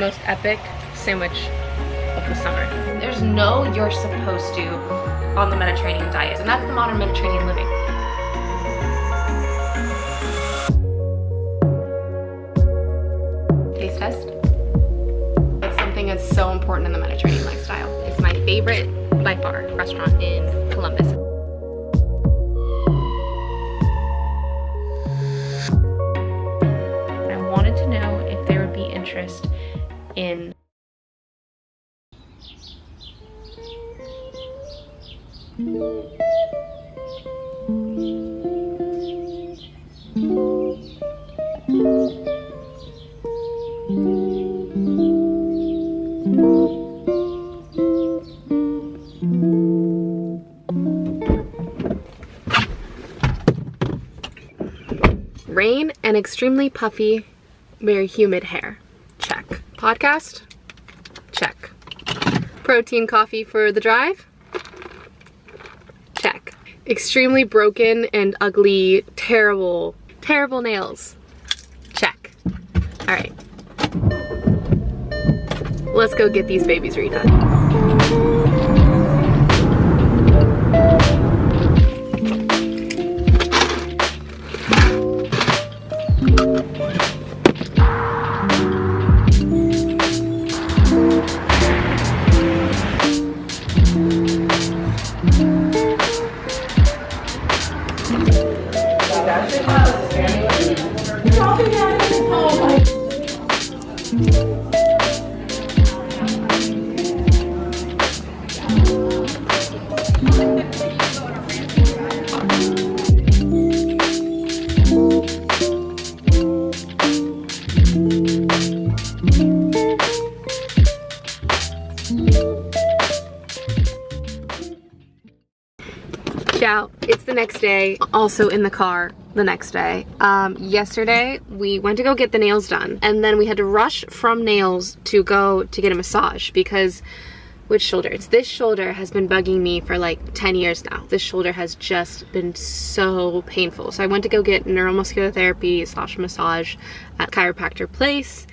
Most epic sandwich of the summer. There's no you're supposed to on the Mediterranean diet, and that's the modern Mediterranean living. Taste test. It's something that's so important in the Mediterranean lifestyle. It's my favorite, by far, restaurant in Columbus. I wanted to know if there would be interest in rain and extremely puffy, very humid hair. Check. Podcast? Check. Protein coffee for the drive? Check. Extremely broken and ugly, terrible, terrible nails? Check. All right. Let's go get these babies redone. Ciao. It's the next day, also in the car the next day. Yesterday we went to go get the nails done, and then we had to rush from nails to go to get a massage because which shoulder? It's this shoulder has been bugging me for like 10 years now. This shoulder has just been so painful. So I went to go get neuromuscular therapy / massage at Chiropractor Place.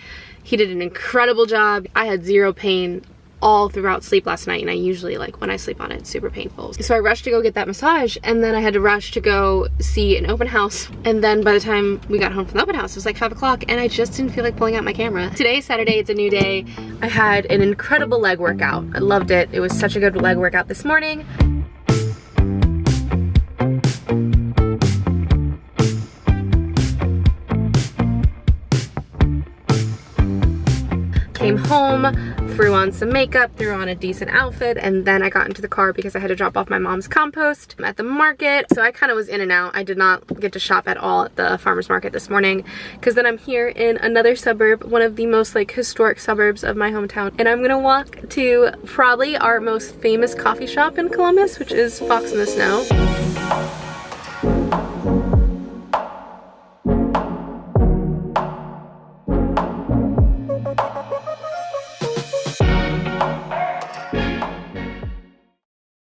He did an incredible job. I had zero pain all throughout sleep last night, and I usually, like, when I sleep on it, it's super painful. So I rushed to go get that massage, and then I had to rush to go see an open house, and then by the time we got home from the open house, it was like 5 o'clock, and I just didn't feel like pulling out my camera. Today's Saturday, it's a new day. I had an incredible leg workout. I loved it. It was such a good leg workout this morning. Came home, threw on some makeup, threw on a decent outfit, and then I got into the car because I had to drop off my mom's compost at the market. So I kind of was in and out. I did not get to shop at all at the farmer's market this morning because then I'm here in another suburb, one of the most like historic suburbs of my hometown, and I'm gonna walk to probably our most famous coffee shop in Columbus, which is Fox in the Snow.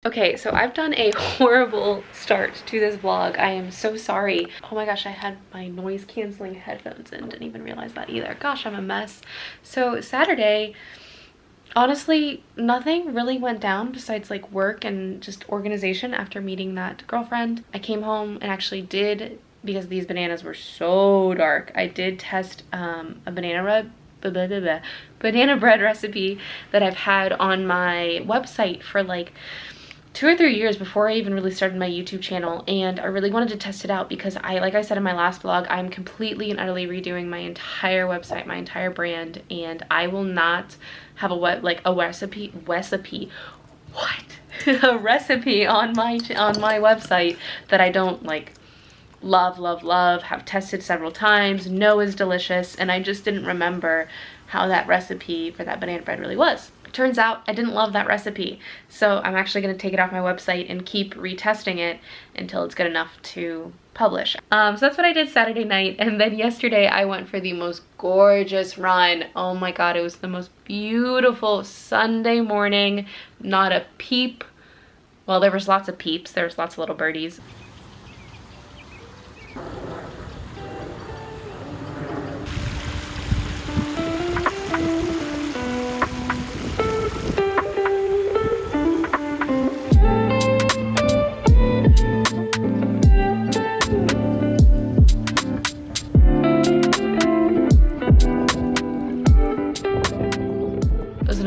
Okay, so I've done a horrible start to this vlog. I am so sorry. Oh my gosh, I had my noise canceling headphones in. Didn't even realize that either. Gosh, I'm a mess. So Saturday, honestly, nothing really went down besides like work and just organization after meeting that girlfriend. I came home and actually did, because these bananas were so dark, I did test a banana bread recipe that I've had on my website for like 2 or 3 years before I even really started my YouTube channel, and I really wanted to test it out because like I said in my last vlog, I'm completely and utterly redoing my entire website, my entire brand, and I will not have a recipe on my website that I don't like love, have tested several times, know is delicious, and I just didn't remember how that recipe for that banana bread really was. Turns out I didn't love that recipe, so I'm actually going to take it off my website and keep retesting it until it's good enough to publish. So that's what I did Saturday night, and then yesterday I went for the most gorgeous run. Oh my god, it was the most beautiful Sunday morning. Not a peep. Well, there was lots of peeps. There was lots of little birdies.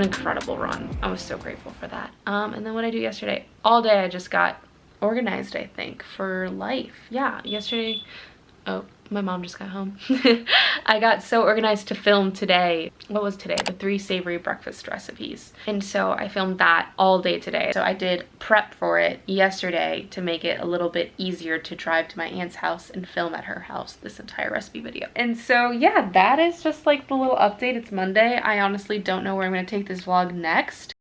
an incredible run. I was so grateful for that. And then what I do yesterday, all day I just got organized, I think, for life. Yeah, yesterday, oh, my mom just got home. I got so organized to film today. What was today? The 3 savory breakfast recipes. And so I filmed that all day today. So I did prep for it yesterday to make it a little bit easier to drive to my aunt's house and film at her house this entire recipe video. And so yeah, that is just like the little update. It's Monday. I honestly don't know where I'm gonna take this vlog next.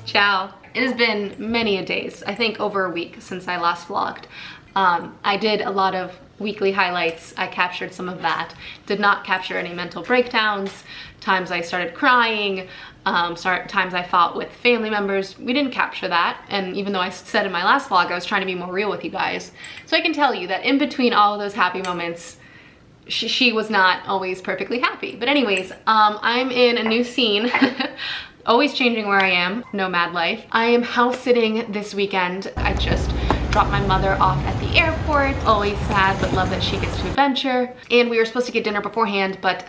Ciao. It has been many a days, I think over a week since I last vlogged. I did a lot of weekly highlights. I captured some of that. Did not capture any mental breakdowns, times I started crying, times I fought with family members. We didn't capture that. And even though I said in my last vlog I was trying to be more real with you guys. So I can tell you that in between all of those happy moments, she was not always perfectly happy. But anyways, I'm in a new scene. Always changing where I am, nomad life. I am house sitting this weekend. I just dropped my mother off at the airport. Always sad, but love that she gets to adventure. And we were supposed to get dinner beforehand, but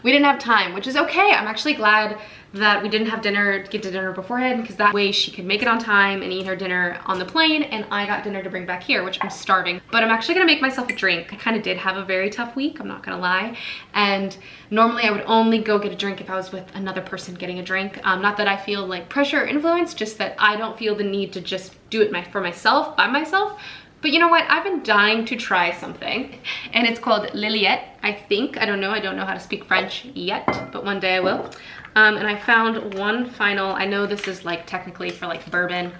we didn't have time, which is okay. I'm actually glad that we didn't have dinner, get to dinner beforehand, because that way she could make it on time and eat her dinner on the plane, and I got dinner to bring back here, which I'm starving. But I'm actually gonna make myself a drink. I kind of did have a very tough week, I'm not gonna lie. And normally I would only go get a drink if I was with another person getting a drink. Not that I feel like pressure or influence, just that I don't feel the need to just do it for myself, by myself. But you know what? I've been dying to try something, and it's called Liliette, I think. I don't know how to speak French yet, but one day I will. And I found one final, I know this is like technically for like bourbon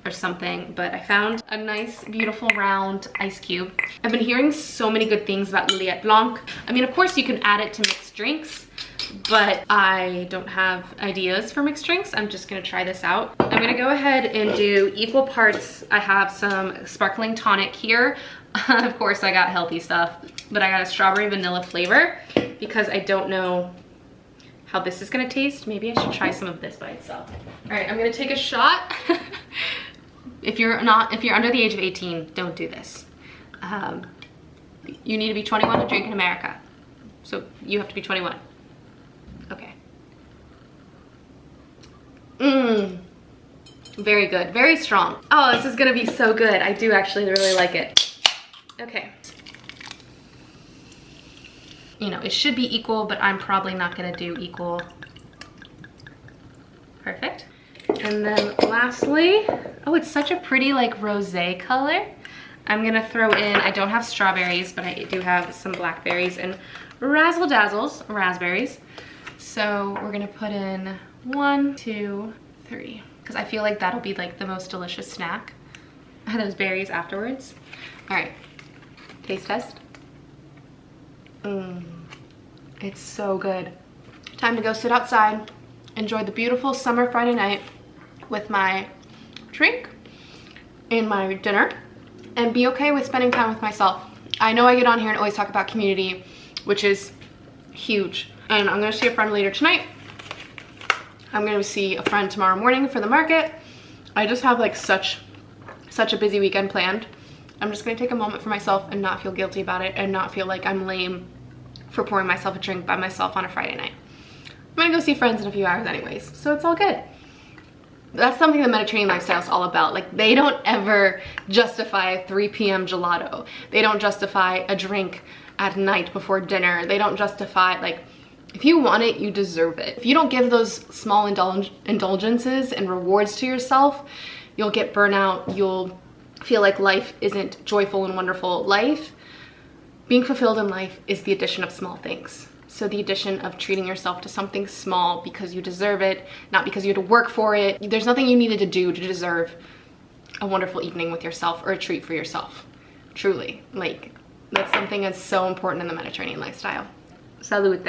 or something, but I found a nice, beautiful round ice cube. I've been hearing so many good things about Liliette Blanc. I mean, of course you can add it to mixed drinks, but I don't have ideas for mixed drinks. I'm just gonna try this out. I'm gonna go ahead and do equal parts. I have some sparkling tonic here. Of course I got healthy stuff, but I got a strawberry vanilla flavor because I don't know how this is gonna taste. Maybe I should try some of this by itself. All right, I'm gonna take a shot. If you're under the age of 18, don't do this. You need to be 21 to drink in America. So you have to be 21. Okay. Very good, very strong. Oh, this is gonna be so good. I do actually really like it. Okay. You know, it should be equal, but I'm probably not gonna do equal. Perfect. And then lastly, oh, it's such a pretty like rosé color. I'm gonna throw in, I don't have strawberries, but I do have some blackberries and razzle dazzles, raspberries. So we're gonna put in 1, 2, 3, because I feel like that'll be like the most delicious snack. Those berries afterwards. All right, taste test. It's so good. Time to go sit outside, enjoy the beautiful summer Friday night with my drink and my dinner, and be okay with spending time with myself. I know I get on here and always talk about community, which is huge. And I'm gonna see a friend later tonight. I'm gonna see a friend tomorrow morning for the market. I just have like such a busy weekend planned. I'm just gonna take a moment for myself and not feel guilty about it and not feel like I'm lame for pouring myself a drink by myself on a Friday night. I'm gonna go see friends in a few hours anyways, so it's all good. That's something the Mediterranean lifestyle is all about. Like, they don't ever justify a 3 p.m. gelato. They don't justify a drink at night before dinner. They don't justify, like, if you want it, you deserve it. If you don't give those small indulgences and rewards to yourself, you'll get burnout. You'll feel like life isn't joyful and wonderful. Being fulfilled in life is the addition of small things. So the addition of treating yourself to something small because you deserve it, not because you had to work for it. There's nothing you needed to do to deserve a wonderful evening with yourself or a treat for yourself. Truly, like, that's something that's so important in the Mediterranean lifestyle. Salute.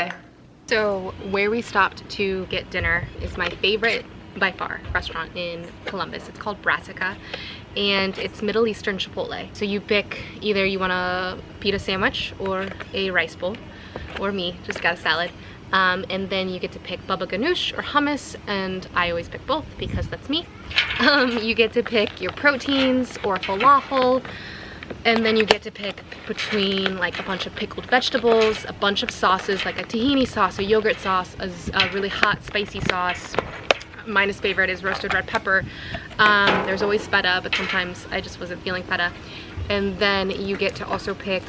So where we stopped to get dinner is my favorite, by far, restaurant in Columbus. It's called Brassica, and it's Middle Eastern Chipotle. So you pick either you want a pita sandwich or a rice bowl, or me, just got a salad. And then you get to pick baba ganoush or hummus, and I always pick both because that's me. You get to pick your proteins or falafel, and then you get to pick between like a bunch of pickled vegetables, a bunch of sauces like a tahini sauce, a yogurt sauce, a really hot spicy sauce. My favorite is roasted red pepper. There's always feta, but sometimes I just wasn't feeling feta. And then you get to also pick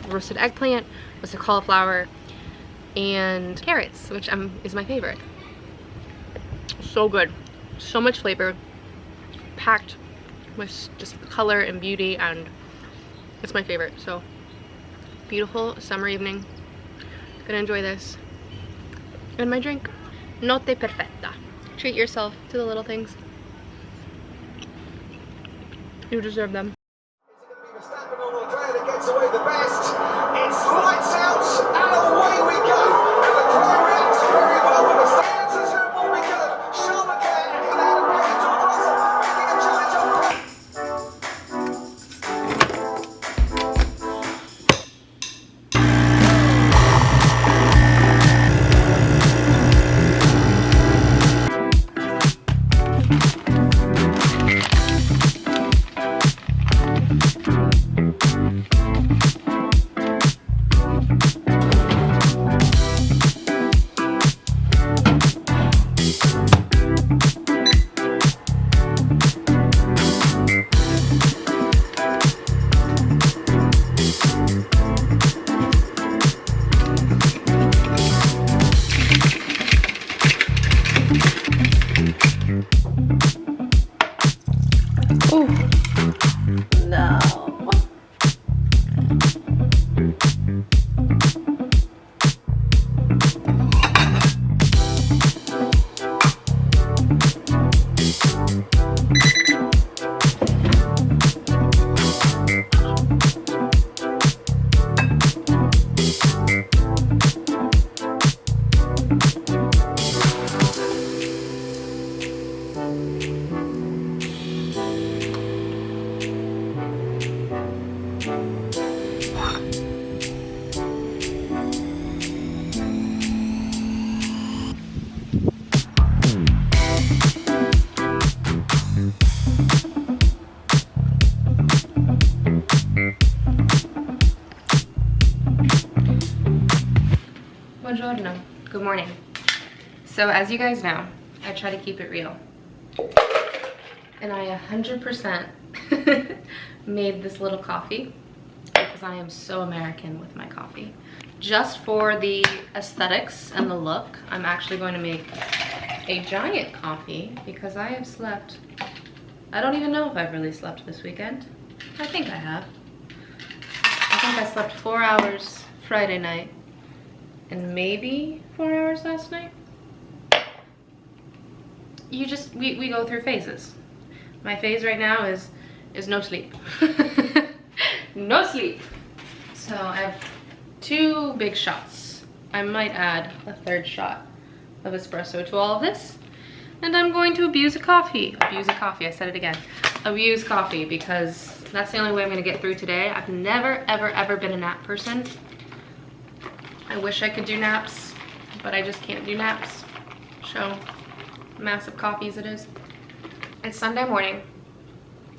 roasted eggplant, roasted cauliflower, and carrots, which is my favorite. So good, so much flavor, packed with just color and beauty, and it's my favorite. So beautiful summer evening, gonna enjoy this. And my drink, notte perfetta. Treat yourself to the little things. You deserve them. It's lights out and away we go. And the crowd reacts very well with the stances and what we go. Charlotte Gale without a break into a cross making a challenge on. Buongiorno. Good morning. So as you guys know, I try to keep it real. And I 100% made this little coffee because I am so American with my coffee. Just for the aesthetics and the look, I'm actually going to make a giant coffee because I have slept. I don't even know if I've really slept this weekend. I think I have. I think I slept 4 hours Friday night and maybe 4 hours last night. We go through phases. My phase right now is no sleep. No sleep. So I have 2 big shots. I might add a 3rd shot of espresso to all of this. And I'm going to abuse a coffee. Abuse a coffee, I said it again. Abuse coffee, because that's the only way I'm gonna get through today. I've never, ever, ever been a nap person. I wish I could do naps, but I just can't do naps. So, massive coffees it is. It's Sunday morning,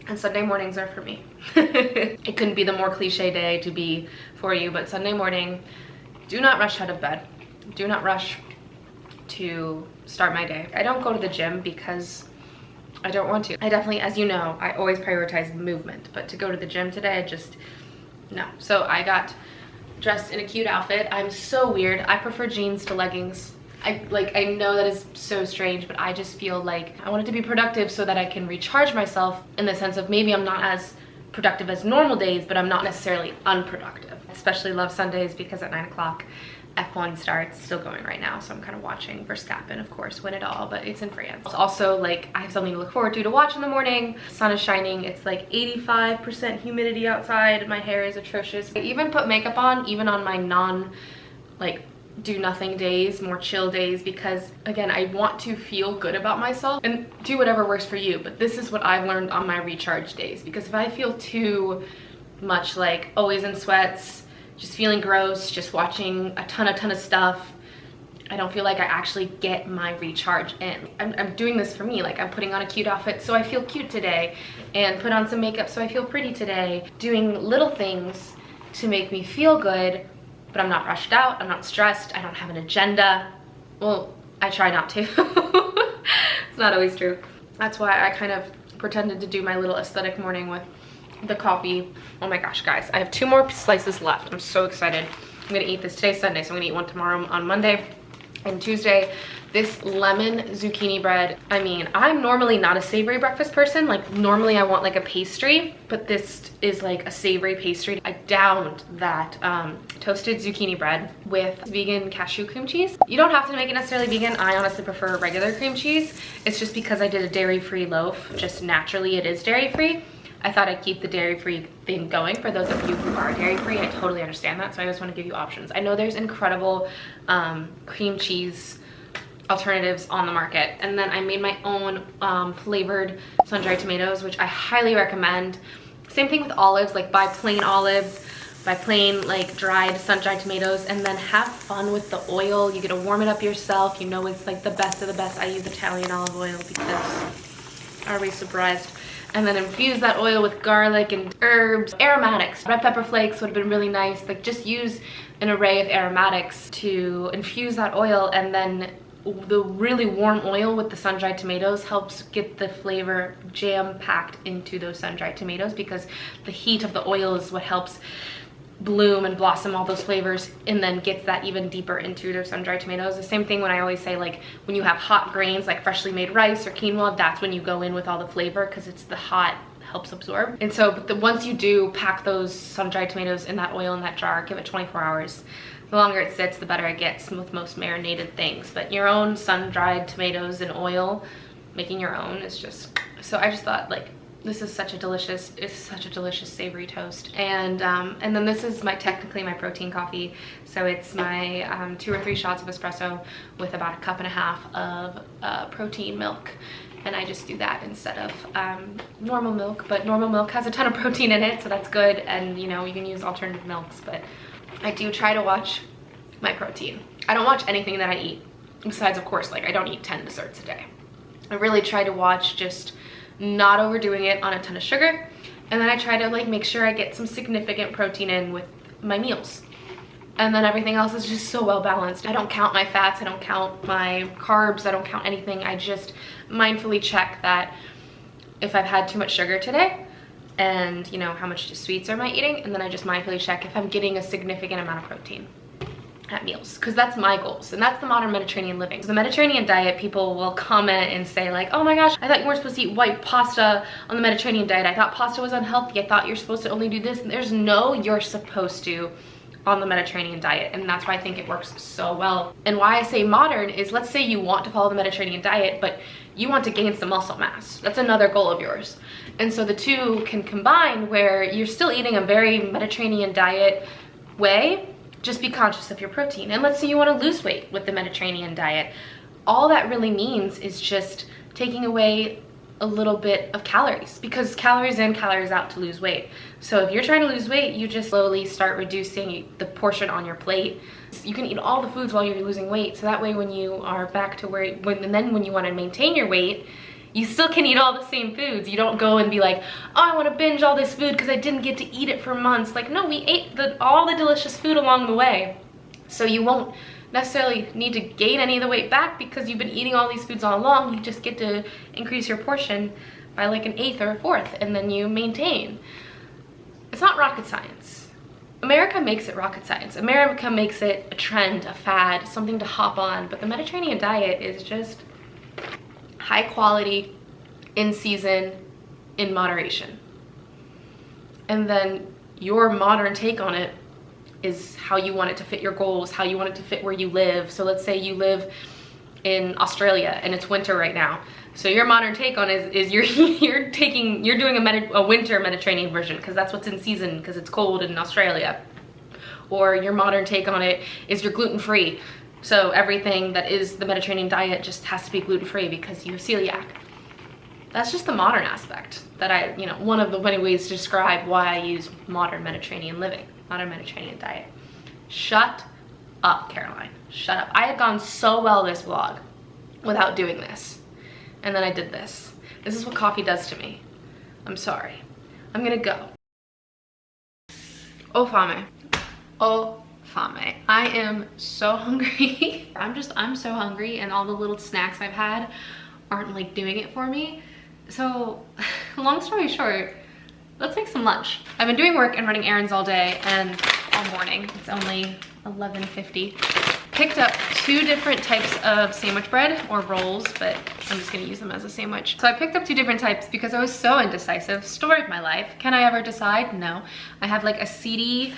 and Sunday mornings are for me. It couldn't be the more cliche day to be for you, but Sunday morning, do not rush out of bed. Do not rush to start my day. I don't go to the gym because I don't want to. I definitely, as you know, I always prioritize movement, but to go to the gym today, I just, no. So I got dressed in a cute outfit. I'm so weird. I prefer jeans to leggings. I know that is so strange, but I just feel like I want it to be productive so that I can recharge myself, in the sense of maybe I'm not as productive as normal days, but I'm not necessarily unproductive. I especially love Sundays because at 9 o'clock F1 starts, still going right now, so I'm kind of watching Verstappen, of course, win it all, but it's in France. It's also like I have something to look forward to watch in the morning. The sun is shining, it's like 85% humidity outside, my hair is atrocious. I even put makeup on, even on my like do nothing days, more chill days, because again, I want to feel good about myself and do whatever works for you. But this is what I've learned on my recharge days, because if I feel too much like always in sweats, just feeling gross, just watching a ton of stuff, I don't feel like I actually get my recharge in. I'm doing this for me, like I'm putting on a cute outfit so I feel cute today, and put on some makeup so I feel pretty today, doing little things to make me feel good. But I'm not rushed out, I'm not stressed, I don't have an agenda. Well, I try not to. It's not always true. That's why I kind of pretended to do my little aesthetic morning with the coffee. Oh my gosh, guys, I have 2 more slices left. I'm so excited. I'm gonna eat this. Today's Sunday, so I'm gonna eat one tomorrow on Monday and Tuesday. This lemon zucchini bread. I mean, I'm normally not a savory breakfast person. Like normally I want like a pastry, but this is like a savory pastry. I downed that toasted zucchini bread with vegan cashew cream cheese. You don't have to make it necessarily vegan. I honestly prefer regular cream cheese. It's just because I did a dairy-free loaf, just naturally it is dairy-free. I thought I'd keep the dairy-free thing going for those of you who are dairy-free. I totally understand that, so I just want to give you options. I know there's incredible cream cheese alternatives on the market, and then I made my own flavored sun-dried tomatoes, which I highly recommend. Same thing with olives, like buy plain olives, buy plain like dried sun-dried tomatoes, and then have fun with the oil. You get to warm it up yourself. You know it's like the best of the best. I use Italian olive oil because, are we surprised? And then infuse that oil with garlic and herbs, aromatics. Red pepper flakes would have been really nice. Like just use an array of aromatics to infuse that oil, and then the really warm oil with the sun-dried tomatoes helps get the flavor jam-packed into those sun-dried tomatoes, because the heat of the oil is what helps bloom and blossom all those flavors, and then gets that even deeper into those sun-dried tomatoes. The same thing when I always say, like when you have hot grains like freshly made rice or quinoa, that's when you go in with all the flavor, because it's the hot helps absorb. And so once you do pack those sun-dried tomatoes in that oil in that jar, give it 24 hours. The longer it sits, the better it gets with most marinated things. But your own sun-dried tomatoes in oil, making your own is just, so I just thought like, this is such a delicious, it's such a delicious savory toast. And then this is technically my protein coffee. So it's my 2 or 3 shots of espresso with about 1.5 cups of protein milk. And I just do that instead of normal milk, but normal milk has a ton of protein in it, so that's good. And you know, you can use alternative milks, but I do try to watch my protein. I don't watch anything that I eat, besides of course, like I don't eat 10 desserts a day. I really try to watch just not overdoing it on a ton of sugar, and then I try to like make sure I get some significant protein in with my meals. And then everything else is just so well balanced. I don't count my fats, I don't count my carbs, I don't count anything. I just mindfully check that if I've had too much sugar today, and you know, how much sweets am I eating, and then I just mindfully check if I'm getting a significant amount of protein at meals, because that's my goals, and that's the modern Mediterranean living. So the Mediterranean diet, people will comment and say like, oh my gosh, I thought you weren't supposed to eat white pasta on the Mediterranean diet. I thought pasta was unhealthy. I thought you're supposed to only do this. And there's no you're supposed to on the Mediterranean diet, and that's why I think it works so well. And why I say modern is, let's say you want to follow the Mediterranean diet, but you want to gain some muscle mass. That's another goal of yours. And so the two can combine, where you're still eating a very Mediterranean diet way, just be conscious of your protein. And let's say you want to lose weight with the Mediterranean diet. All that really means is just taking away a little bit of calories, because calories in, calories out to lose weight. So if you're trying to lose weight, you just slowly start reducing the portion on your plate. You can eat all the foods while you're losing weight, so that way when you are back to where, when you want to maintain your weight, you still can eat all the same foods. You don't go and be like, oh, I want to binge all this food because I didn't get to eat it for months. Like, no, we ate all the delicious food along the way. So you won't necessarily need to gain any of the weight back because you've been eating all these foods all along. You just get to increase your portion by like 1/8 or 1/4, and then you maintain. It's not rocket science. America makes it rocket science. America makes it a trend, a fad, something to hop on. But the Mediterranean diet is just high quality, in season, in moderation. And then your modern take on it is how you want it to fit your goals, how you want it to fit where you live. So let's say you live in Australia and it's winter right now. So your modern take on it is you're doing a winter Mediterranean version because that's what's in season because it's cold in Australia. Or your modern take on it is you're gluten-free. So everything that is the Mediterranean diet just has to be gluten-free because you're celiac. That's just the modern aspect that one of the many ways to describe why I use modern Mediterranean living, modern Mediterranean diet. Shut up, Caroline, shut up. I had gone so well this vlog without doing this. And then I did this. This is what coffee does to me. I'm sorry. I'm gonna go. Oh, fame. Oh, fame. I am so hungry. I'm so hungry and all the little snacks I've had aren't like doing it for me. So long story short, let's make some lunch. I've been doing work and running errands all day and all morning. It's only 11:50. Picked up 2 different types of sandwich bread or rolls, but I'm just gonna use them as a sandwich. So I picked up 2 different types because I was so indecisive. Story of my life. Can I ever decide? No. I have like a seedy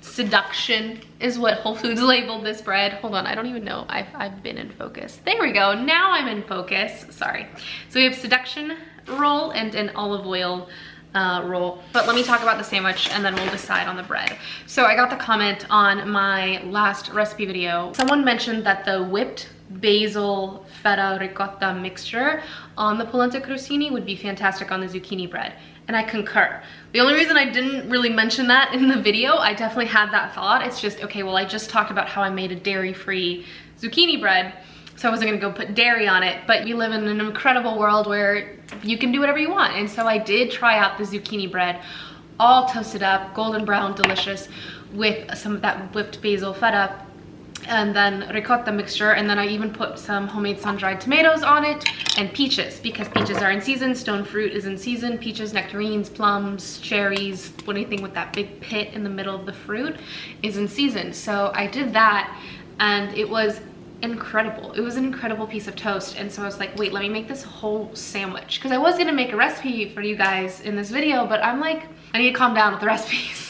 seduction is what Whole Foods labeled this bread. Hold on, I don't even know. I've been in focus. There we go. Now I'm in focus. Sorry. So we have seduction roll and an olive oil roll. But let me talk about the sandwich and then we'll decide on the bread. So I got the comment on my last recipe video. Someone mentioned that the whipped basil feta ricotta mixture on the polenta crostini would be fantastic on the zucchini bread. And I concur. The only reason I didn't really mention that in the video, I definitely had that thought. It's just, okay, well, I just talked about how I made a dairy-free zucchini bread, so I wasn't gonna go put dairy on it, but we live in an incredible world where you can do whatever you want. And so I did try out the zucchini bread, all toasted up, golden brown, delicious, with some of that whipped basil feta, and then ricotta mixture, and then I even put some homemade sun-dried tomatoes on it, and peaches, because peaches are in season, stone fruit is in season, peaches, nectarines, plums, cherries, anything with that big pit in the middle of the fruit is in season. So I did that, and it was incredible. It was an incredible piece of toast, and so I was like, wait, let me make this whole sandwich, because I was gonna make a recipe for you guys in this video, but I'm like, I need to calm down with the recipes.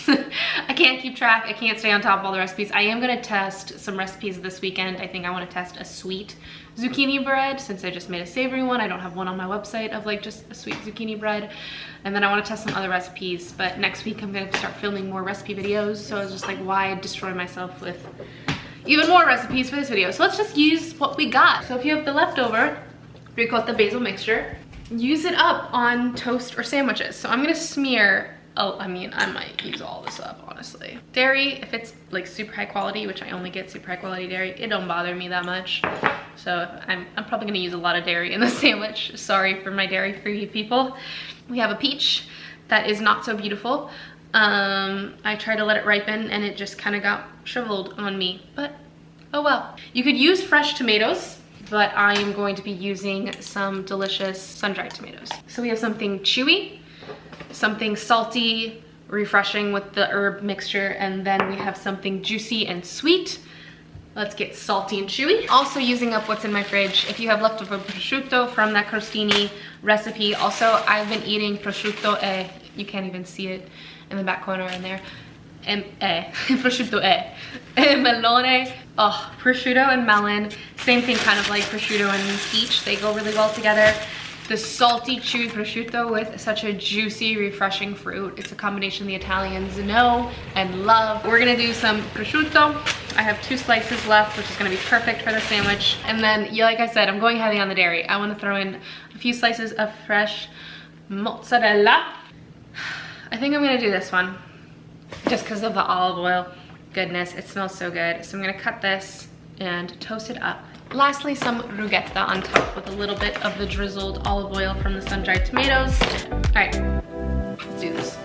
I can't keep track. I can't stay on top of all the recipes. I am gonna test some recipes this weekend. I think I want to test a sweet zucchini bread since I just made a savory one. I don't have one on my website of like just a sweet zucchini bread. And then I want to test some other recipes, but next week I'm gonna start filming more recipe videos. So I was just like, why destroy myself with even more recipes for this video? So let's just use what we got. So if you have the leftover ricotta basil mixture, use it up on toast or sandwiches. So I'm gonna smear, I might use all this up, honestly. Dairy, if it's like super high quality, which I only get super high quality dairy, it don't bother me that much. So I'm probably gonna use a lot of dairy in the sandwich. Sorry for my dairy-free people. We have a peach that is not so beautiful. I tried to let it ripen and it just kind of got shriveled on me, but oh well. You could use fresh tomatoes, but I am going to be using some delicious sun-dried tomatoes. So we have something chewy, something salty, refreshing with the herb mixture, and then we have something juicy and sweet. Let's get salty and chewy. Also using up what's in my fridge. If you have leftover prosciutto from that crostini recipe. Also, I've been eating prosciutto e, you can't even see it in the back corner in there. Prosciutto e melone. Oh, prosciutto and melon, same thing, kind of like prosciutto and peach. They go really well together. The salty, chewy prosciutto with such a juicy, refreshing fruit. It's a combination the Italians know and love. We're gonna do some prosciutto. I have 2 slices left, which is gonna be perfect for the sandwich. And then, yeah, like I said, I'm going heavy on the dairy. I wanna throw in a few slices of fresh mozzarella. I think I'm gonna do this one, just because of the olive oil. Goodness, it smells so good. So I'm gonna cut this and toast it up. Lastly, some rughetta on top with a little bit of the drizzled olive oil from the sun-dried tomatoes. All right, let's do this.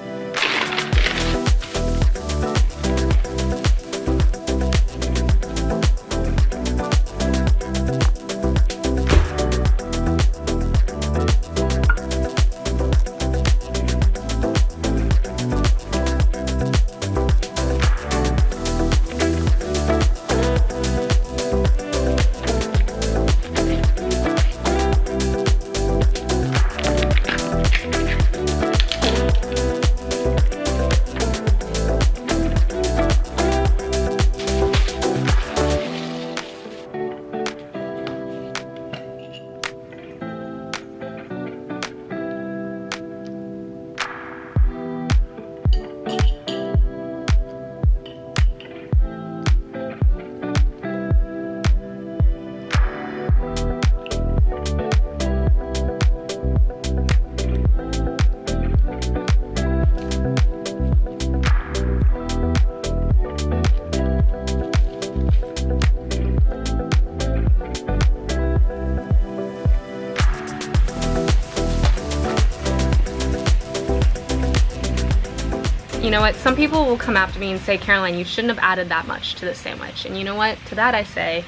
You know what? Some people will come after me and say, Caroline, you shouldn't have added that much to this sandwich. And you know what? To that I say,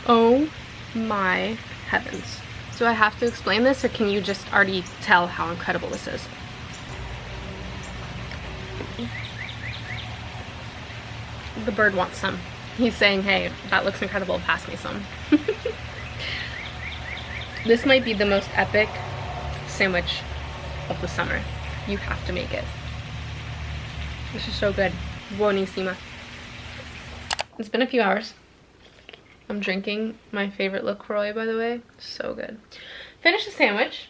oh my heavens. Do I have to explain this, or can you just already tell how incredible this is? The bird wants some. He's saying, hey, that looks incredible, pass me some. This might be the most epic sandwich of the summer. You have to make it. This is so good. Buonissima. It's been a few hours. I'm drinking my favorite LaCroix, by the way. So good. Finished the sandwich.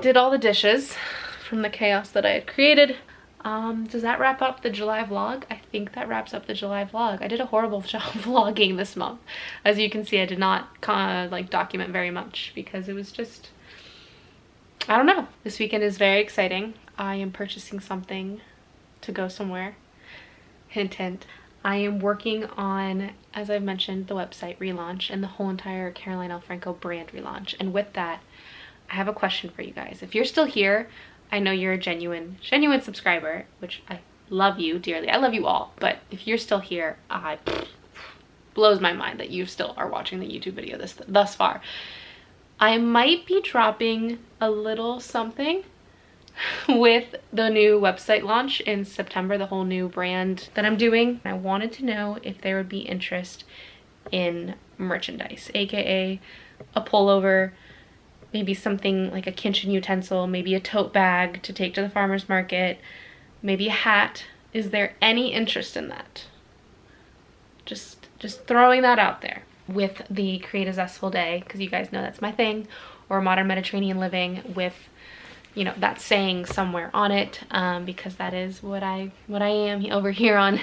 Did all the dishes from the chaos that I had created. Does that wrap up the July vlog? I think that wraps up the July vlog. I did a horrible job vlogging this month. As you can see, I did not like document very much because it was just, I don't know. This weekend is very exciting. I am purchasing something to go somewhere. Hint, hint. I am working on, as I've mentioned, the website relaunch and the whole entire Caroline L. Franco brand relaunch. And with that, I have a question for you guys. If you're still here, I know you're a genuine subscriber, which I love you dearly. I love you all, but if you're still here, blows my mind that you still are watching the YouTube video thus far. I might be dropping a little something with the new website launch in September, the whole new brand that I'm doing. I wanted to know if there would be interest in merchandise, aka a pullover, maybe something like a kitchen utensil, maybe a tote bag to take to the farmer's market, maybe a hat. Is there any interest in that? Just throwing that out there. With the Create a Zestful Day, because you guys know that's my thing, or Modern Mediterranean Living with, you know, that saying somewhere on it, because that is what I am over here on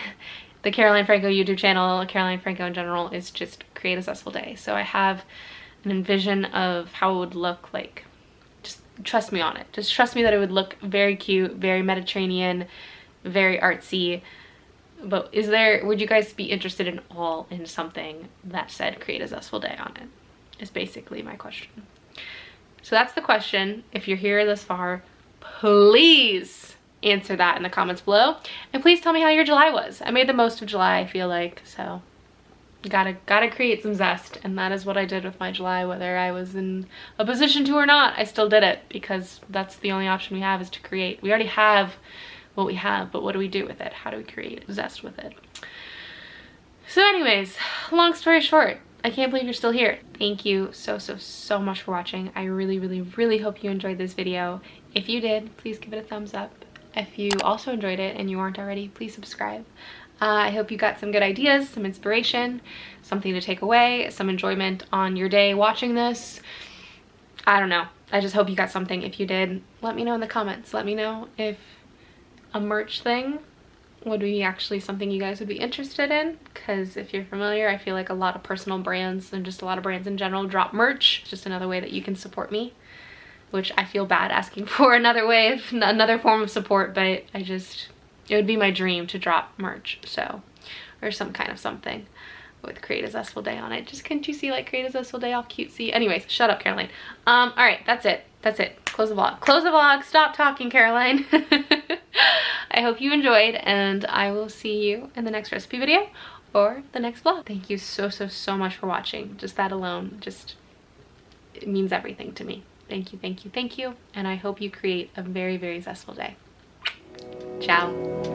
the Caroline Franco YouTube channel. Caroline Franco in general is just Create a Zestful Day. So I have an envision of how it would look like. Just trust me on it. Just trust me that it would look very cute, very Mediterranean, very artsy. But would you guys be interested in something that said Create a Zestful Day on it? Is basically my question. So that's the question. If you're here this far, please answer that in the comments below. And please tell me how your July was. I made the most of July, I feel like, so gotta create some zest, and that is what I did with my July. Whether I was in a position to or not, I still did it, because that's the only option we have, is to create. We already have what we have, but what do we do with it? How do we create zest with it? So anyways, long story short, I can't believe you're still here. Thank you so much for watching. I really hope you enjoyed this video. If you did, please give it a thumbs up. If you also enjoyed it and you aren't already, please subscribe. I hope you got some good ideas, some inspiration, something to take away, some enjoyment on your day watching this. I don't know. I just hope you got something. If you did, let me know in the comments. Let me know if a merch thing would be actually something you guys would be interested in, because if you're familiar, I feel like a lot of personal brands and just a lot of brands in general drop merch. It's just another way that you can support me, which I feel bad asking for another form of support, but it would be my dream to drop merch, so, or some kind of something with Create a Zestful Day on it. Just couldn't you see, like, Create a Zestful Day all cutesy? Anyways, shut up, Caroline. All right, that's it. Close the vlog. Close the vlog. Stop talking, Caroline. I hope you enjoyed, and I will see you in the next recipe video or the next vlog. Thank you so much for watching. Just that alone, it means everything to me. Thank you, and I hope you create a very zestful day. Ciao.